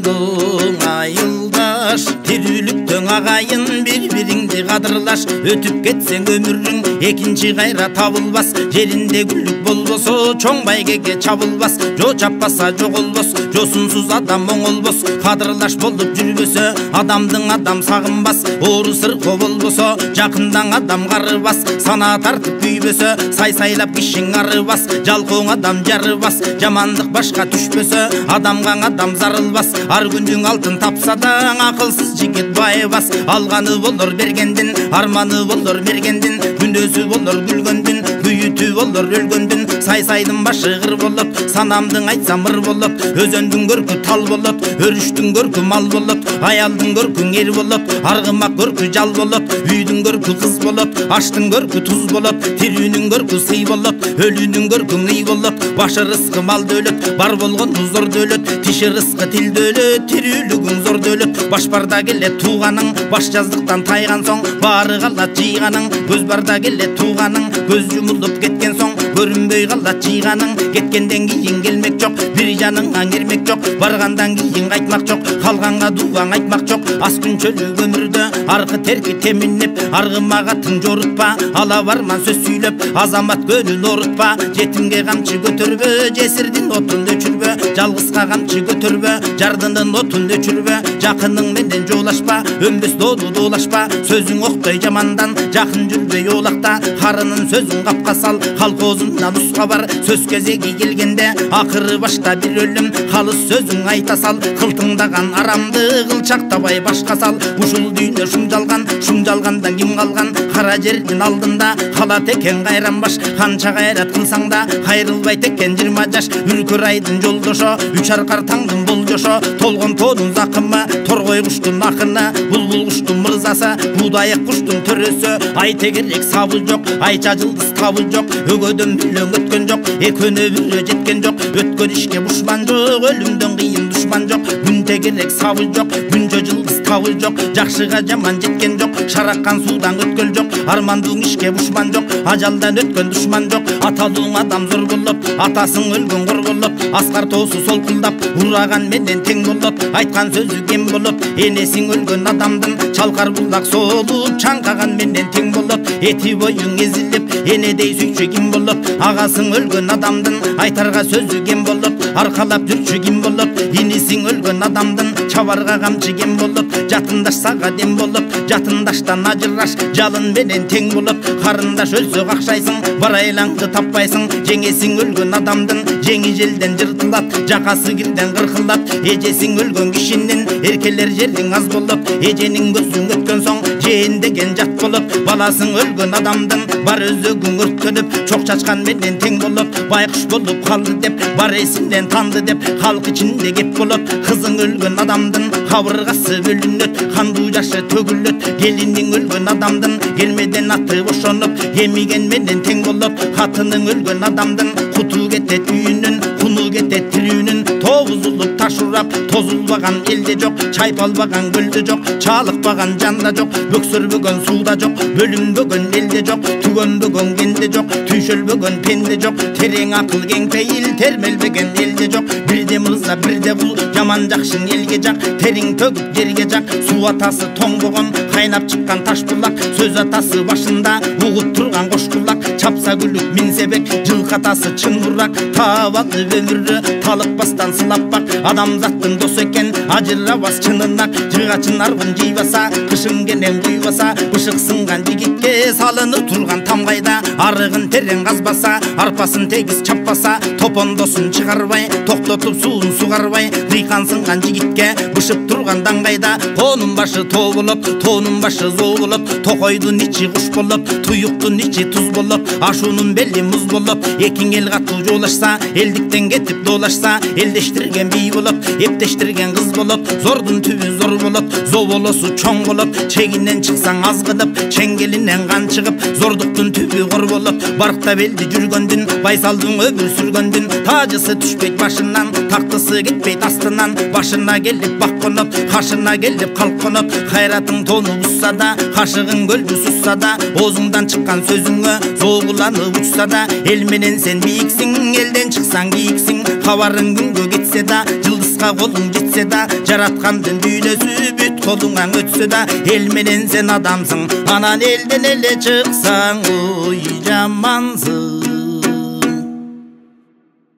koydun ayıldaş, tирүүлүктүн агайын бири-бириңди кадырлаш. Өтүп кетсең өмүрүң экинчи кайра табылбас. Жеринде гүлүк болбосо чоң байгеге чабылбас. Жо чаппаса жоголбос, жосунсуз адам оңолбос. Кадырлаш болуп жүрбөсө адамдын адам сагынбас. Оору сыркоо болбосо жакындан адам карыбас. Сана тартып күйбөсө сай-сайлап кишиң арыбас. Жалкооң адам жарыбас, жамандык башка түшпөсө адамга адам зарылбас. Ар күндүң алтын тапса да акылсыз жигит байыбас. Алганы болор бергендин, арманы болор мергендин, күндөсү болор күлгөндүн, күйүтү болор өлгөндүн. Сай-сайдын башы кыр болот, санамдын айтсам ыр болот. Өзөндүн көркү тал болот, өрүштүн көркү мал болот. Аялдын көркү эр болот, аргымак көркү жал болот. Үйдүн көркү кыз болот, аштын көркү туз болот. Тирүүнүн көркү сый болот, өлүүнүн көркү ый болот. Башы рызкы мал дөлөт, бар болгону зор дөлөт. Тиши рызкы тил дөлөт, тирүүлүгүң зор дөлөт. Баш барда келе тууганың, баш жаздыктан тайган соң баары калат жыйганың. Көз барда келе тууганың, көз жумулуп кеткен соң көрүнбөй калат жыйганың. Кеткенден кийин келмек жок, бир жаныңа эрмек жок. Баргандан кийин кайтмак жок, калганга дубаң айтмак жок. Аз күнчөлүк өмүрдө аркы терки теминеп, аргымага тың жорутпа. Ала барман сөз сүйлөп, азамат көнүн орутпа. Жетимге камчы көтөрбө, жесирдин отун өчүрбө. Жалгызга камчы көтөрбө, жардынын отун өчүрбө. Жакының менен жолашпа, өмбөс дооду доолашпа. Сөзүң октой жамандан, жакын жүрбөй олакта. Карынын сөзүн капка сал, калкоозунан уска бар. Сөз кезеги келгенде акыры башта бир өлүм. Калыс сөзүң айта сал, кылтыңдаган арамды кылчактабай башка сал. Ушул дүйнө шумжалгандан ким калган? Кара жердин алдында калат экен кайран баш. Канча кайрат кылсаң да кайрылбайт экен 20 жаш. Үркөр айдын жолдошо, үч аркар таңдын болжошо. Толгон тоонун закымы, торгой куштун акыны, булбул куштун мырзасы, будайык куштун төрөсү. Ай тегерек сабыл жок, айча жылдыз кабыл жок. Өгөдөн бүлөң өткөн жок, экөөнө бирөө жеткен жок. Өткөн ишке бушман жок, өлүмдөн кыйын душман жок. Күн тегерек сабыл жок, күнчө жылдыз табыл жок. Жакшыга жаман жеткен жок, шараккан суудан өткөн жок. Армандууң ишке бушман жок, ажалдан өткөн душман жок. Аталууң адам зор болот, атасың өлгөн кор болот. Аскар тоосу солкулдап, ураган менен тең болот. Айткан сөзү кем болот, энесиң өлгөн адамдын чалкар булак соолуп чаңкаган менен тең болот. Эти боюң эзилип, энедей сүйчү ким болот? Агасың өлгөн адамдын айтарга сөзү кем болот. Аркалап жүрчү ким болот? Инисиң өлгөн адамдын чабарга камчы кем болот? Жатындаш сага дем болот, жатындаштан ажыраш жалын менен тең болот. Карындаш өлсө какшайсың, барайлаңды таппайсың. Жеңесиң өлгөн адамдын жеңи желден жыртылат, жакасы кирден кыркылат. Эжесиң өлгөн кишинин эркелер жериң аз болот. Эженин көзүң өткөн соң жээн деген жат болот. Баласың өлгөн адамдын бар өзөгүң өрттөнүп, чок чачкан менен тең болот. Байкуш болуп калды деп, бар эсинден танды деп, калк ичинде кеп болот. Кызың өлгөн адамдын кабыргасы бөлүнөт, кандуу жашы төгүлөт. Келиниң өлгөн адамдын келмеден аты бошонуп, эмиген менен тең болот. Катының өлгөн адамдын куту кетет үйүнүн, куну кетет тирүүнүн. Тоозулуп таш урап, тозулбаган элде жок, чайпалбаган көлдө жок, чалыкпаган жанда жок, бөксөрбөгөн сууда жок, бөлүнбөгөн элде жок, түгөнбөгөн кенде жок, түйшөлбөгөн пенде жок. Терең акыл кең пейил термелбеген элде жок. Бирде мырза бирде бул, жаман жакшың элге жак, териң төгүп жерге жак. Суу атасы тоңбогон, кайнап чыккан таш булак, сөз атасы башында угуп турган кош кулак. Чапса күлүп минсе бек, жылкы атасы чын бурак. Таабады өмүрдө талыкпастан сылап бак. Адамзаттын досу экен, ажырабас чынынак. Жыгачын аргын жыйбаса, кышын кенен куйбаса. Бышык сынган жигитке салынып турган там кайда? Арыгын терең казбаса, арпасын тегиз чаппаса, топондосун чыгарбай, токтотуп суун сугарбай. Кыйкан сынган жигитке бышып турган даңгайда. Тоонун башы тоо болот, тоонун башы зоо болот. Токойдун ичи куш болот, туюктун ичи туз болот. Ашуунун бели муз болот. Экиң эл катуу жолашса, элдиктен кетип доолашса, элдештирген бий болот, эптештирген кыз болот. Зордун түбү зор болот, зоо болосу чоң болот. Чегинен чыксаң аз кылып, чеңгелинен кан чыгып, зордуктун түбү кор болот. Баркта белди жүргөндүн, байсалдың өмүр сүргөндүн, тажысы түшпейт башынан, тактысы кетпейт астынан. Башына келип бак конот, кашына келип калк конот. Кайратың тону бузса да, кашыгың көлдү сусса да, оозуңдан чыккан сөзүңө зоогуланып учса да. Эл менен сен бийиксиң, элден чыксаң кийиксиң, кабарың күнгө кетсе да, жылдыз намазга колуң жетсе да, жараткандын дүйнөсү бүт колуңан өтсө да, эл менен сен адамсың, анан элден эле чыксаң ой жамансың.